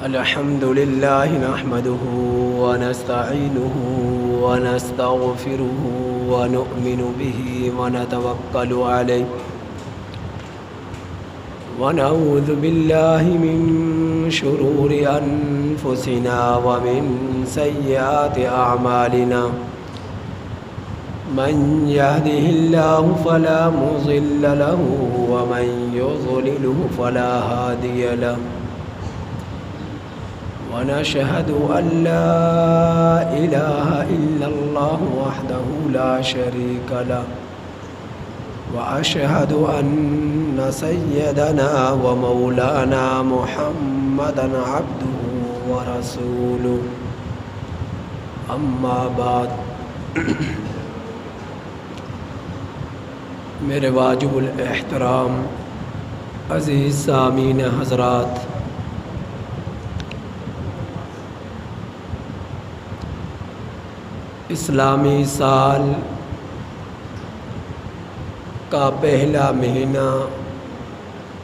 الحمد لله نحمده ونستعينه ونستغفره ونؤمن به ونتوكل عليه ونعوذ بالله من شرور أنفسنا ومن سيئات أعمالنا من يهده الله فلا مضل له ومن يضلله فلا هادي له ونشهد أن لا إله إلا الله وحده لا شريك له وأشهد أن سيدنا ومولانا محمدا عبده ورسوله أما بعد میرے واجب الاحترام عزیز سامعین حضرات، اسلامی سال کا پہلا مہینہ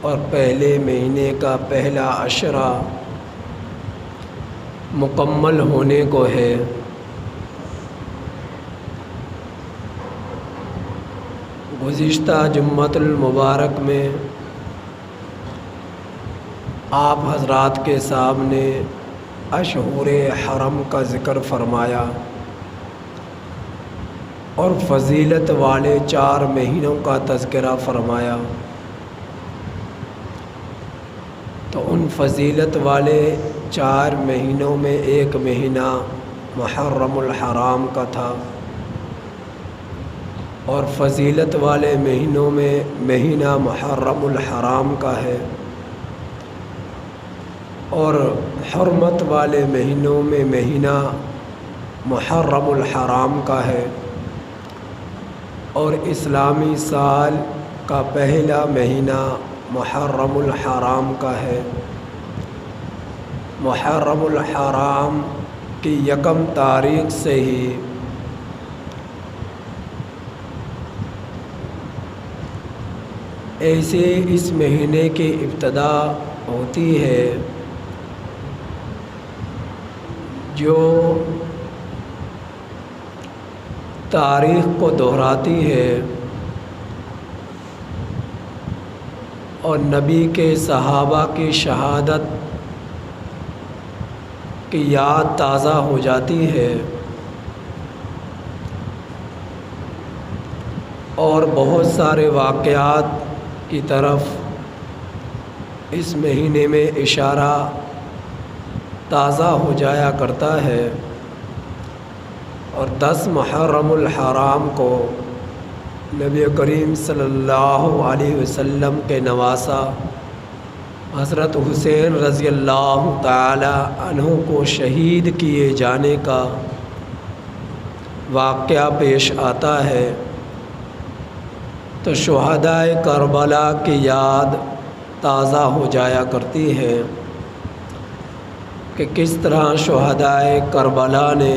اور پہلے مہینے کا پہلا عشرہ مکمل ہونے کو ہے۔ گزشتہ جمعۃ المبارک میں آپ حضرات کے سامنے اشہور حرم کا ذکر فرمایا اور فضیلت والے 4 مہینوں کا تذکرہ فرمایا، تو ان فضیلت والے 4 مہینوں میں ایک مہینہ محرم الحرام کا تھا، اور فضیلت والے مہینوں میں مہینہ محرم الحرام کا ہے، اور حرمت والے مہینوں میں مہینہ محرم الحرام کا ہے، اور اسلامی سال کا پہلا مہینہ محرم الحرام کا ہے۔ محرم الحرام کی 1 تاریخ سے ہی ایسے اس مہینے کی ابتدا ہوتی ہے جو تاریخ کو دہراتی ہے اور نبی کے صحابہ کی شہادت کی یاد تازہ ہو جاتی ہے، اور بہت سارے واقعات کی طرف اس مہینے میں اشارہ تازہ ہو جایا کرتا ہے۔ اور 10 محرم الحرام کو نبی کریم صلی اللہ علیہ وسلم کے نواسہ حضرت حسین رضی اللہ تعالی عنہ کو شہید کیے جانے کا واقعہ پیش آتا ہے، تو شہدائے کربلا کی یاد تازہ ہو جایا کرتی ہے کہ کس طرح شہدائے کربلا نے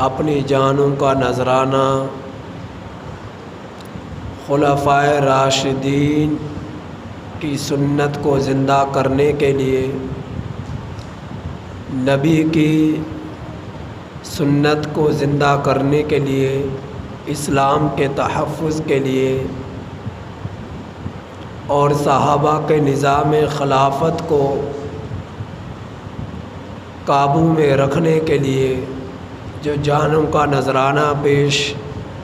اپنی جانوں کا نذرانہ خلفائے راشدین کی سنت کو زندہ کرنے کے لیے، نبی کی سنت کو زندہ کرنے کے لیے، اسلام کے تحفظ کے لیے اور صحابہ کے نظام خلافت کو قابو میں رکھنے کے لیے جو جانوں کا نذرانہ پیش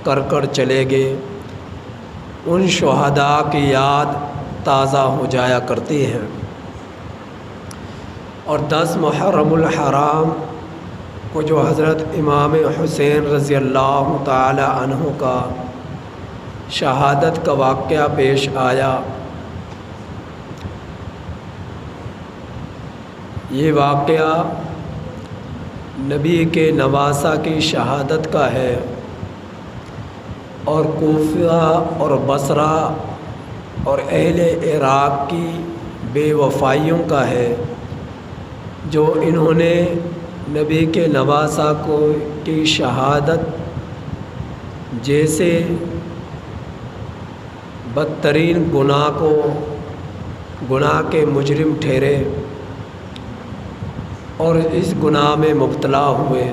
کر چلے گئے، ان شہداء کی یاد تازہ ہو جایا کرتی ہے۔ اور 10 محرم الحرام کو جو حضرت امام حسین رضی اللہ تعالی عنہ کا شہادت کا واقعہ پیش آیا، یہ واقعہ نبی کے نواسہ کی شہادت کا ہے، اور کوفہ اور بصرہ اور اہل عراق کی بے وفائیوں کا ہے، جو انہوں نے نبی کے نواسہ کی شہادت جیسے بدترین گناہ کے مجرم ٹھہرے اور اس گناہ میں مبتلا ہوئے،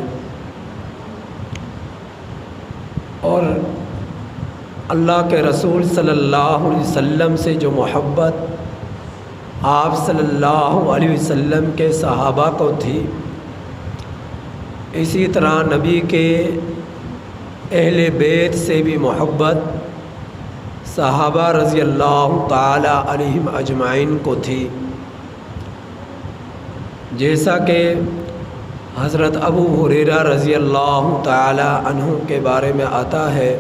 اور اللہ کے رسول صلی اللہ علیہ وسلم سے جو محبت آپ صلی اللہ علیہ وسلم کے صحابہ کو تھی، اسی طرح نبی کے اہل بیت سے بھی محبت صحابہ رضی اللہ تعالی علیہم اجمعین کو تھی۔ جیسا کہ حضرت ابو ہریرہ رضی اللہ تعالی عنہ کے بارے میں آتا ہے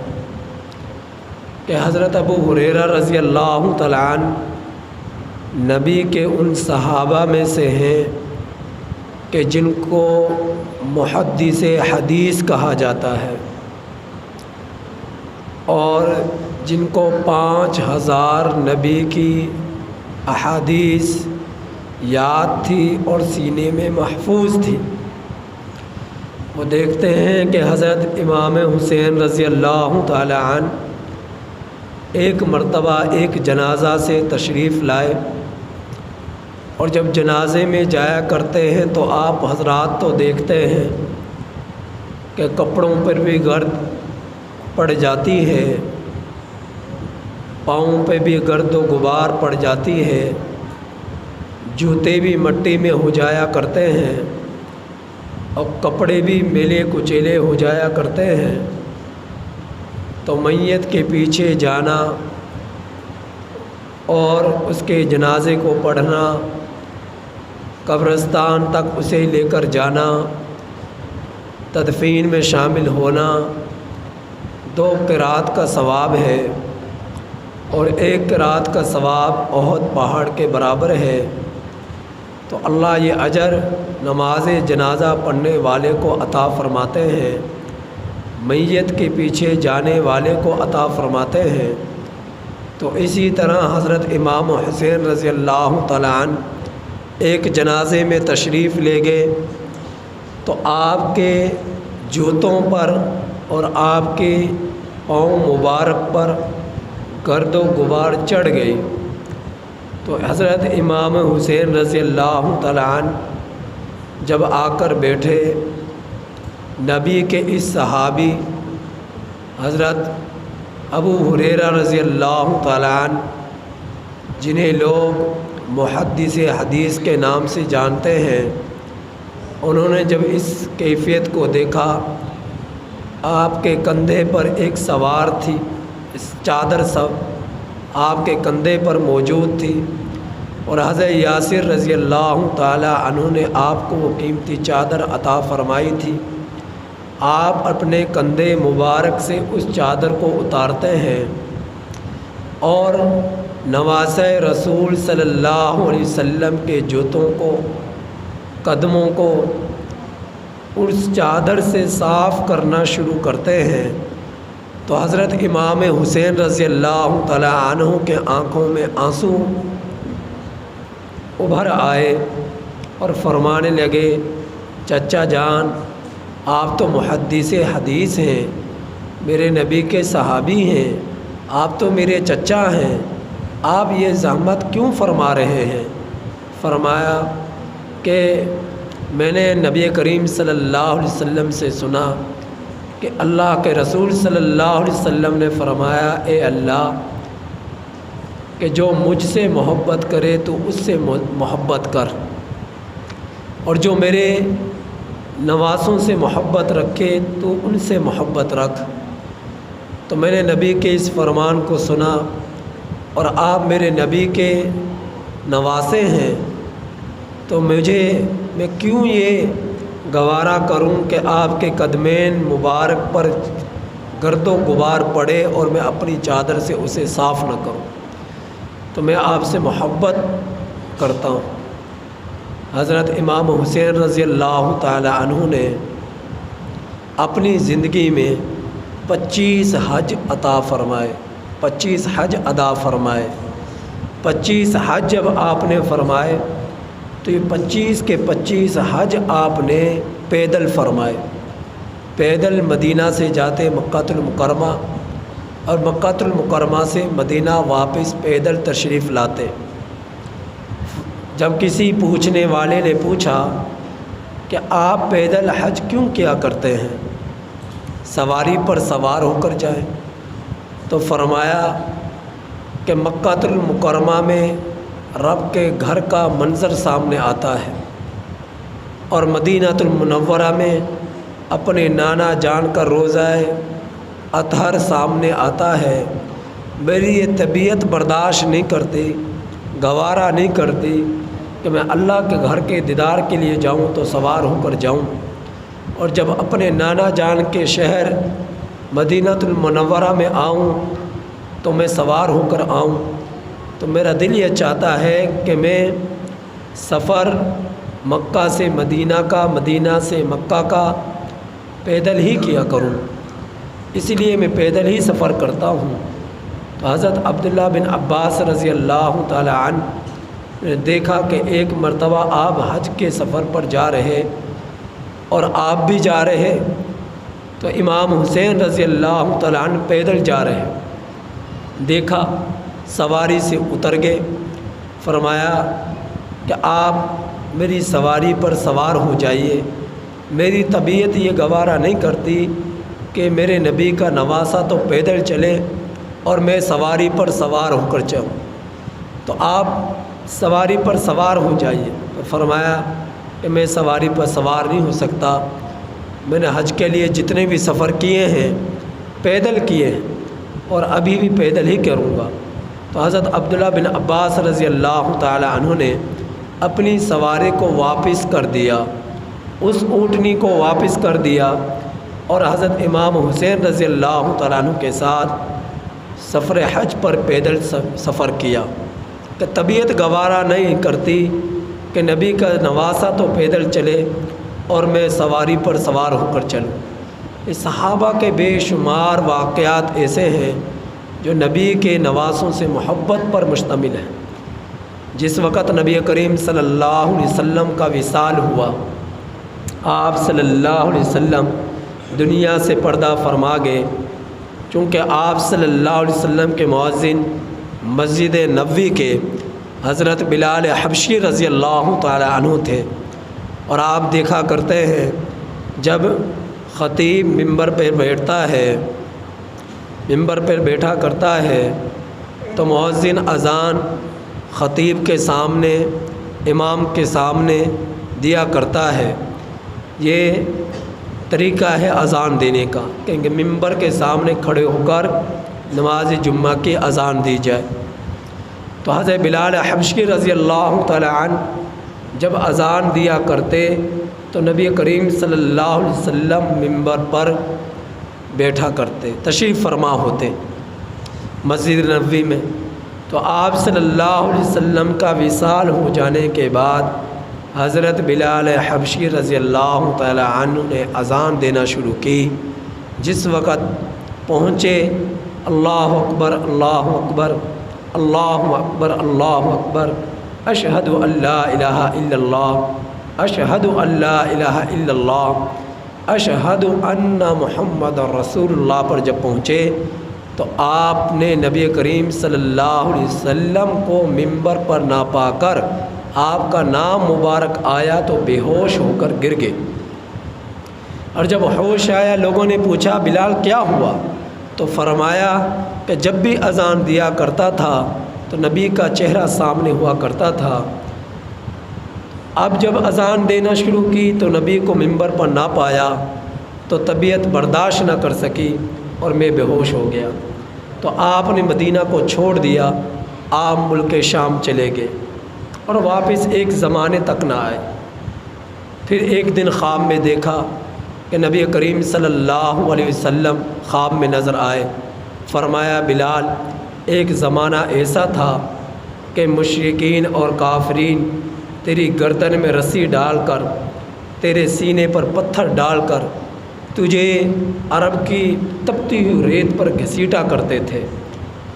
کہ حضرت ابو ہریرہ رضی اللہ تعالی عنہ نبی کے ان صحابہ میں سے ہیں کہ جن کو محدث حدیث کہا جاتا ہے، اور جن کو 5000 نبی کی احادیث یاد تھی اور سینے میں محفوظ تھی۔ وہ دیکھتے ہیں کہ حضرت امام حسین رضی اللہ تعالی عنہ ایک مرتبہ ایک جنازہ سے تشریف لائے، اور جب جنازے میں جایا کرتے ہیں تو آپ حضرات تو دیکھتے ہیں کہ کپڑوں پر بھی گرد پڑ جاتی ہے، پاؤں پہ بھی گرد و غبار پڑ جاتی ہے، جوتے بھی مٹی میں ہو جایا کرتے ہیں، اور کپڑے بھی میلے کچیلے ہو جایا کرتے ہیں۔ تو میت کے پیچھے جانا اور اس کے جنازے کو پڑھنا، قبرستان تک اسے لے کر جانا، تدفین میں شامل ہونا، 2 قرات کا ثواب ہے، اور 1 قرات کا ثواب احد پہاڑ کے برابر ہے۔ تو اللہ یہ اجر نماز جنازہ پڑھنے والے کو عطا فرماتے ہیں، میت کے پیچھے جانے والے کو عطا فرماتے ہیں۔ تو اسی طرح حضرت امام حسین رضی اللہ تعالی عنہ ایک جنازے میں تشریف لے گئے، تو آپ کے جوتوں پر اور آپ کے پاؤں مبارک پر گرد و غبار چڑھ گئی۔ تو حضرت امام حسین رضی اللہ تعالی عنہ جب آ کر بیٹھے، نبی کے اس صحابی حضرت ابو ہریرہ رضی اللہ تعالی عنہ، جنہیں لوگ محدث حدیث کے نام سے جانتے ہیں، انہوں نے جب اس کیفیت کو دیکھا، آپ کے کندھے پر ایک سوار تھی، اس چادر سب آپ کے کندھے پر موجود تھی، اور حضرت یاسر رضی اللہ تعالی عنہ نے آپ کو وہ قیمتی چادر عطا فرمائی تھی۔ آپ اپنے کندھے مبارک سے اس چادر کو اتارتے ہیں، اور نواسہ رسول صلی اللہ علیہ وسلم کے جوتوں کو، قدموں کو اس چادر سے صاف کرنا شروع کرتے ہیں۔ تو حضرت امام حسین رضی اللہ تعالی عنہ کے آنکھوں میں آنسو ابھر آئے اور فرمانے لگے، چچا جان، آپ تو محدث حدیث ہیں، میرے نبی کے صحابی ہیں، آپ تو میرے چچا ہیں، آپ یہ زحمت کیوں فرما رہے ہیں؟ فرمایا کہ میں نے نبی کریم صلی اللہ علیہ وسلم سے سنا کہ اللہ کے رسول صلی اللہ علیہ وسلم نے فرمایا، اے اللہ، کہ جو مجھ سے محبت کرے تو اس سے محبت کر، اور جو میرے نواسوں سے محبت رکھے تو ان سے محبت رکھ۔ تو میں نے نبی کے اس فرمان کو سنا، اور آپ میرے نبی کے نواسے ہیں، تو میں کیوں یہ گوارا کروں کہ آپ کے قدمین مبارک پر گرد و غبار پڑے اور میں اپنی چادر سے اسے صاف نہ کروں؟ تو میں آپ سے محبت کرتا ہوں۔ حضرت امام حسین رضی اللہ تعالی عنہ نے اپنی زندگی میں 25 حج عطا فرمائے، 25 حج ادا فرمائے۔ 25 حج جب آپ نے فرمائے تو یہ 25 کے 25 حج آپ نے پیدل فرمائے، پیدل مدینہ سے جاتے مکہ المکرمہ، اور مکہ المکرمہ سے مدینہ واپس پیدل تشریف لاتے۔ جب کسی پوچھنے والے نے پوچھا کہ آپ پیدل حج کیوں کیا کرتے ہیں، سواری پر سوار ہو کر جائیں؟ تو فرمایا کہ مکہ المکرمہ میں رب کے گھر کا منظر سامنے آتا ہے، اور مدینہ المنورہ میں اپنے نانا جان کا روضہ اطہر سامنے آتا ہے۔ میری یہ طبیعت برداشت نہیں کرتی، گوارا نہیں کرتی کہ میں اللہ کے گھر کے دیدار کے لیے جاؤں تو سوار ہو کر جاؤں، اور جب اپنے نانا جان کے شہر مدینہ المنورہ میں آؤں تو میں سوار ہو کر آؤں۔ تو میرا دل یہ چاہتا ہے کہ میں سفر مکہ سے مدینہ کا، مدینہ سے مکہ کا پیدل ہی کیا کروں، اسی لیے میں پیدل ہی سفر کرتا ہوں۔ تو حضرت عبداللہ بن عباس رضی اللہ تعالی عنہ نے دیکھا کہ ایک مرتبہ آپ حج کے سفر پر جا رہے اور آپ بھی جا رہے، تو امام حسین رضی اللہ تعالی عنہ پیدل جا رہے، دیکھا سواری سے اتر گئے، فرمایا کہ آپ میری سواری پر سوار ہو جائیے، میری طبیعت یہ گوارا نہیں کرتی کہ میرے نبی کا نواسہ تو پیدل چلے اور میں سواری پر سوار ہو کر چلوں، تو آپ سواری پر سوار ہو جائیے۔ تو فرمایا کہ میں سواری پر سوار نہیں ہو سکتا، میں نے حج کے لیے جتنے بھی سفر کیے ہیں پیدل کیے ہیں اور ابھی بھی پیدل ہی کروں گا۔ تو حضرت عبداللہ بن عباس رضی اللہ تعالی عنہ نے اپنی سواری کو واپس کر دیا، اس اونٹنی کو واپس کر دیا، اور حضرت امام حسین رضی اللہ تعالیٰ عنہ کے ساتھ سفر حج پر پیدل سفر کیا کہ طبیعت گوارا نہیں کرتی کہ نبی کا نواسہ تو پیدل چلے اور میں سواری پر سوار ہو کر چلوں۔ اس صحابہ کے بے شمار واقعات ایسے ہیں جو نبی کے نواسوں سے محبت پر مشتمل ہیں۔ جس وقت نبی کریم صلی اللہ علیہ وسلم کا وصال ہوا، آپ صلی اللہ علیہ وسلم دنیا سے پردہ فرما گئے، چونکہ آپ صلی اللہ علیہ وسلم کے مؤذن مسجد نبوی کے حضرت بلال حبشی رضی اللہ تعالی عنہ تھے، اور آپ دیکھا کرتے ہیں جب خطیب ممبر پر بیٹھتا ہے، ممبر پر بیٹھا کرتا ہے تو مؤذن اذان خطیب کے سامنے، امام کے سامنے دیا کرتا ہے۔ یہ طریقہ ہے اذان دینے کا کہ ممبر کے سامنے کھڑے ہو کر نماز جمعہ کی اذان دی جائے۔ تو حضرت بلال حبشی رضی اللہ تعالی عنہ جب اذان دیا کرتے تو نبی کریم صلی اللہ علیہ وسلم ممبر پر بیٹھا کرتے، تشریف فرما ہوتے مسجد نبوی میں۔ تو آپ صلی اللہ علیہ وسلم کا وصال ہو جانے کے بعد حضرت بلال حبشی رضی اللہ تعالی عنہ نے اذان دینا شروع کی۔ جس وقت پہنچے اللہ اکبر اللہ اکبر اللہ اکبر اللہ اکبر، اشہد ان لا الہ الا اللہ اشہد ان لا الہ الا اللہ اشہد ان محمد رسول اللہ پر جب پہنچے تو آپ نے نبی کریم صلی اللہ علیہ وسلم کو ممبر پر نہ پا کر آپ کا نام مبارک آیا تو بے ہوش ہو کر گر گئے، اور جب ہوش آیا لوگوں نے پوچھا بلال کیا ہوا؟ تو فرمایا کہ جب بھی اذان دیا کرتا تھا تو نبی کا چہرہ سامنے ہوا کرتا تھا، اب جب اذان دینا شروع کی تو نبی کو ممبر پر نہ پایا تو طبیعت برداشت نہ کر سکی اور میں بے ہوش ہو گیا۔ تو آپ نے مدینہ کو چھوڑ دیا، آپ ملک شام چلے گئے اور واپس ایک زمانے تک نہ آئے۔ پھر ایک دن خواب میں دیکھا کہ نبی کریم صلی اللہ علیہ وسلم خواب میں نظر آئے، فرمایا بلال ایک زمانہ ایسا تھا کہ مشرکین اور کافرین تیری گردن میں رسی ڈال کر، تیرے سینے پر پتھر ڈال کر تجھے عرب کی تپتی ہوئی ریت پر گھسیٹا کرتے تھے،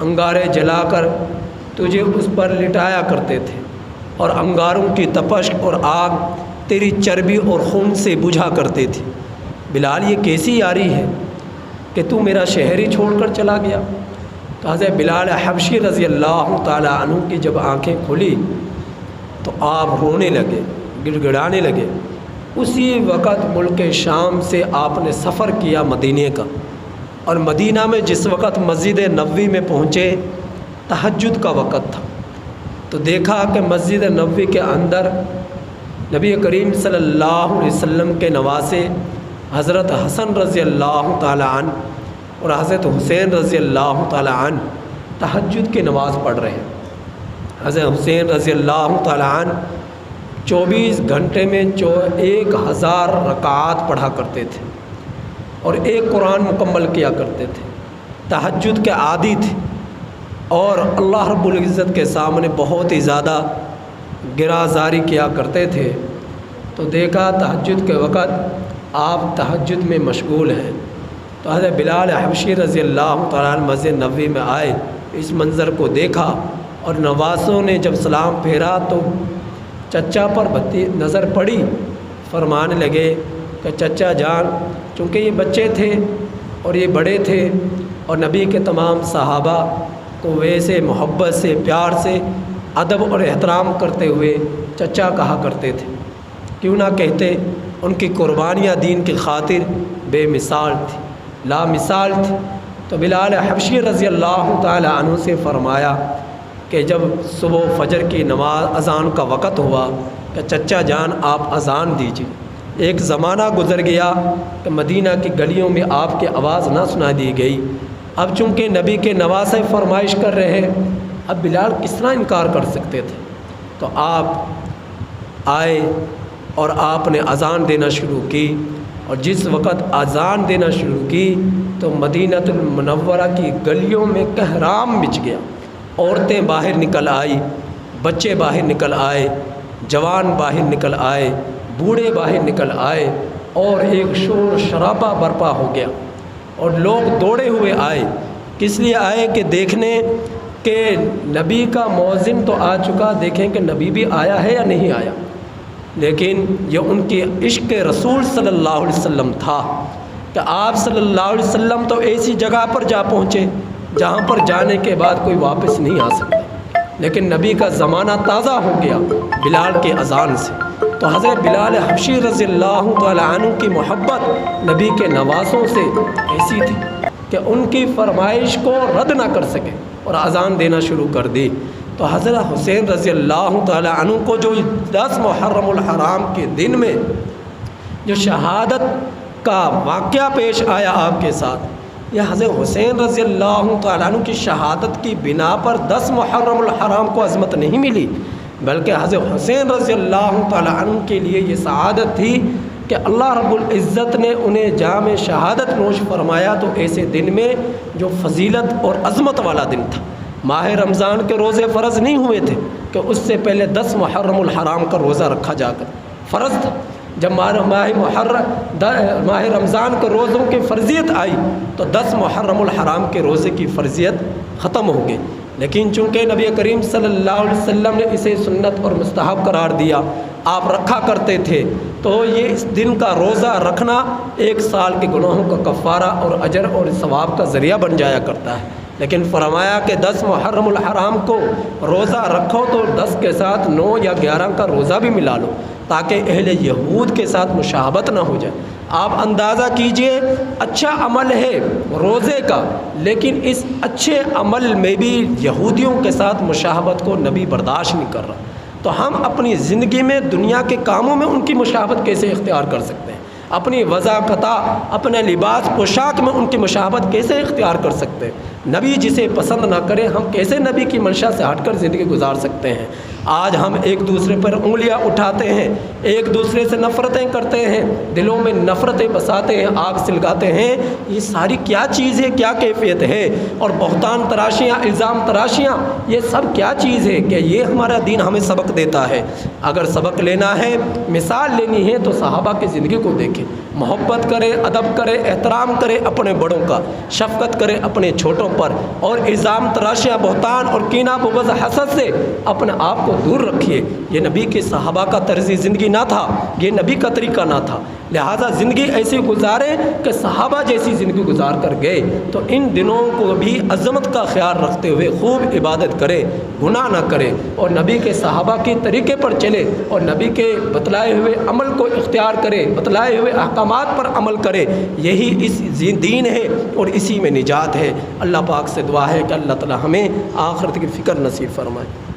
انگارے جلا کر تجھے اس پر لٹایا کرتے تھے، اور انگاروں کی تپش اور آگ تیری چربی اور خون سے بجھا کرتے تھے۔ بلال یہ کیسی یاری ہے کہ تو میرا شہر ہی چھوڑ کر چلا گیا؟ تو حضرت بلال حبشی رضی اللہ تعالی عنہ کی جب آنکھیں کھلی تو آپ رونے لگے، گڑ گڑانے لگے، اسی وقت ملک شام سے آپ نے سفر کیا مدینے کا، اور مدینہ میں جس وقت مسجد نبوی میں پہنچے تہجد کا وقت تھا، تو دیکھا کہ مسجد نبوی کے اندر نبی کریم صلی اللہ علیہ وسلم کے نواسے حضرت حسن رضی اللہ تعالی عنہ اور حضرت حسین رضی اللہ تعالی عنہ تہجد کی نماز پڑھ رہے ہیں۔ حضرت حسین رضی اللہ تعالی عنہ 24 گھنٹے میں 1000 رکعات پڑھا کرتے تھے اور ایک قرآن مکمل کیا کرتے تھے، تہجد کے عادی تھے، اور اللہ رب العزت کے سامنے بہت ہی زیادہ گرازاری کیا کرتے تھے۔ تو دیکھا تہجد کے وقت آپ تہجد میں مشغول ہیں، تو حضرت بلال حبشی رضی اللہ تعالیٰ عنہ مسجد نبوی میں آئے، اس منظر کو دیکھا، اور نواسوں نے جب سلام پھیرا تو چچا پر بتی نظر پڑی، فرمانے لگے کہ چچا جان، چونکہ یہ بچے تھے اور یہ بڑے تھے، اور نبی کے تمام صحابہ کو ویسے محبت سے پیار سے ادب اور احترام کرتے ہوئے چچا کہا کرتے تھے، کیوں نہ کہتے، ان کی قربانیاں دین کی خاطر بے مثال تھی، لا مثال تھی۔ تو بلال حبشی رضی اللہ تعالی عنہ سے فرمایا کہ جب صبح فجر کی نماز اذان کا وقت ہوا کہ چچا جان آپ اذان دیجیے۔ ایک زمانہ گزر گیا کہ مدینہ کی گلیوں میں آپ کی آواز نہ سنا دی گئی، اب چونکہ نبی کے نواسے فرمائش کر رہے ہیں، اب بلال کس طرح انکار کر سکتے تھے؟ تو آپ آئے اور آپ نے اذان دینا شروع کی، اور جس وقت اذان دینا شروع کی تو مدینہ المنورہ کی گلیوں میں کہرام مچ گیا، عورتیں باہر نکل آئی، بچے باہر نکل آئے، جوان باہر نکل آئے، بوڑھے باہر نکل آئے، اور ایک شور شرابہ برپا ہو گیا، اور لوگ دوڑے ہوئے آئے۔ کس لیے آئے؟ کہ دیکھنے کہ نبی کا مؤذن تو آ چکا، دیکھیں کہ نبی بھی آیا ہے یا نہیں آیا۔ لیکن یہ ان کی عشق رسول صلی اللہ علیہ وسلم تھا کہ آپ صلی اللہ علیہ وسلم تو ایسی جگہ پر جا پہنچے جہاں پر جانے کے بعد کوئی واپس نہیں آ سکتا، لیکن نبی کا زمانہ تازہ ہو گیا بلال کے اذان سے۔ تو حضرت بلال حبشی رضی اللہ تعالی عنہ کی محبت نبی کے نواسوں سے ایسی تھی کہ ان کی فرمائش کو رد نہ کر سکے اور اذان دینا شروع کر دی۔ تو حضرت حسین رضی اللہ تعالی عنہ کو جو 10 محرم الحرام کے دن میں جو شہادت کا واقعہ پیش آیا آپ کے ساتھ، یہ حضرت حسین رضی اللہ تعالی عنہ کی شہادت کی بنا پر 10 محرم الحرام کو عظمت نہیں ملی، بلکہ حضرت حسین رضی اللہ تعالی عنہ کے لیے یہ سعادت تھی کہ اللہ رب العزت نے انہیں جام شہادت نوش فرمایا، تو ایسے دن میں جو فضیلت اور عظمت والا دن تھا۔ ماہ رمضان کے روزے فرض نہیں ہوئے تھے کہ اس سے پہلے 10 محرم الحرام کا روزہ رکھا جا کر فرض تھا۔ جب ماہ رمضان کے روزوں کی فرضیت آئی تو 10 محرم الحرام کے روزے کی فرضیت ختم ہو گئی، لیکن چونکہ نبی کریم صلی اللہ علیہ وسلم نے اسے سنت اور مستحب قرار دیا، آپ رکھا کرتے تھے، تو یہ اس دن کا روزہ رکھنا 1 سال کے گناہوں کا کفارہ اور اجر اور ثواب کا ذریعہ بن جایا کرتا ہے۔ لیکن فرمایا کہ 10 محرم الحرام کو روزہ رکھو تو 10 کے ساتھ 9 یا 11 کا روزہ بھی ملا لو، تاکہ اہل یہود کے ساتھ مشابہت نہ ہو جائے۔ آپ اندازہ کیجئے، اچھا عمل ہے روزے کا، لیکن اس اچھے عمل میں بھی یہودیوں کے ساتھ مشابہت کو نبی برداشت نہیں کر رہا، تو ہم اپنی زندگی میں دنیا کے کاموں میں ان کی مشابہت کیسے اختیار کر سکتے ہیں؟ اپنی وضاقتہ، اپنے لباس پوشاک میں ان کی مشابہت کیسے اختیار کر سکتے ہیں؟ نبی جسے پسند نہ کرے، ہم کیسے نبی کی منشا سے ہٹ کر زندگی گزار سکتے ہیں؟ آج ہم ایک دوسرے پر انگلیاں اٹھاتے ہیں، ایک دوسرے سے نفرتیں کرتے ہیں، دلوں میں نفرتیں بساتے ہیں، آگ سلگاتے ہیں، یہ ساری کیا چیز ہے، کیا کیفیت ہے؟ اور بہتان تراشیاں، الزام تراشیاں، یہ سب کیا چیز ہے کہ یہ ہمارا دین ہمیں سبق دیتا ہے؟ اگر سبق لینا ہے، مثال لینی ہے تو صحابہ کی زندگی کو دیکھیں، محبت کرے، ادب کرے، احترام کرے اپنے بڑوں کا، شفقت کرے اپنے چھوٹوں پر، اور الزام تراشیاں، بہتان اور کینہ، بغض، حسد سے اپنے آپ کو کو دور رکھیے۔ یہ نبی کے صحابہ کا طرز زندگی نہ تھا، یہ نبی کا طریقہ نہ تھا، لہٰذا زندگی ایسی گزارے کہ صحابہ جیسی زندگی گزار کر گئے۔ تو ان دنوں کو بھی عظمت کا خیال رکھتے ہوئے خوب عبادت کرے، گناہ نہ کرے، اور نبی کے صحابہ کے طریقے پر چلے، اور نبی کے بتلائے ہوئے عمل کو اختیار کرے، بتلائے ہوئے احکامات پر عمل کرے۔ یہی اس دین ہے اور اسی میں نجات ہے۔ اللہ پاک سے دعا ہے کہ اللہ تعالی ہمیں آخرت کی فکر نصیب فرمائے۔